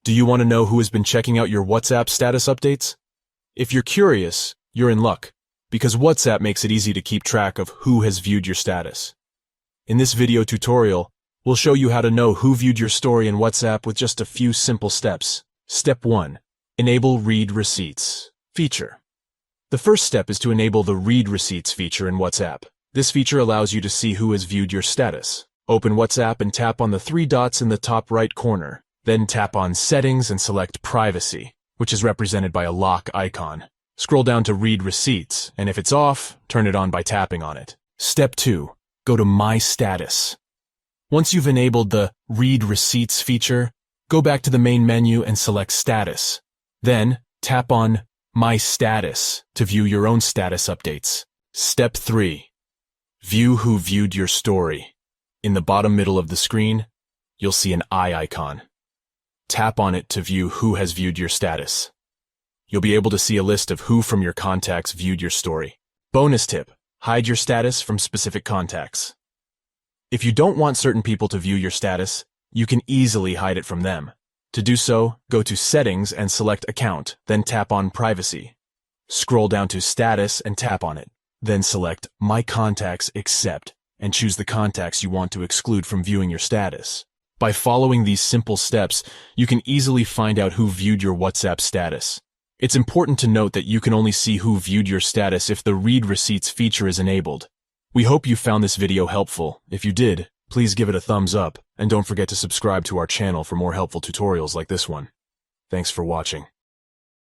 Do you want to know who has been checking out your WhatsApp status updates? If you're curious, you're in luck, because WhatsApp makes it easy to keep track of who has viewed your status. In this video tutorial, we'll show you how to know who viewed your story in WhatsApp with just a few simple steps. Step 1. Enable Read Receipts feature. The first step is to enable the Read Receipts feature in WhatsApp. This feature allows you to see who has viewed your status. Open WhatsApp and tap on the three dots in the top right corner. Then tap on Settings and select Privacy, which is represented by a lock icon. Scroll down to Read Receipts, and if it's off, turn it on by tapping on it. Step 2. Go to My Status. Once you've enabled the Read Receipts feature, go back to the main menu and select Status. Then, tap on My Status to view your own status updates. Step 3. View who viewed your story. In the bottom middle of the screen, you'll see an eye icon. Tap on it to view who has viewed your status. You'll be able to see a list of who from your contacts viewed your story. Bonus tip: hide your status from specific contacts. If you don't want certain people to view your status, you can easily hide it from them. To do so, go to Settings and select Account, then tap on Privacy. Scroll down to Status and tap on it. Then select My Contacts Except and choose the contacts you want to exclude from viewing your status. By following these simple steps, you can easily find out who viewed your WhatsApp status. It's important to note that you can only see who viewed your status if the Read Receipts feature is enabled. We hope you found this video helpful. If you did, please give it a thumbs up, and don't forget to subscribe to our channel for more helpful tutorials like this one. Thanks for watching.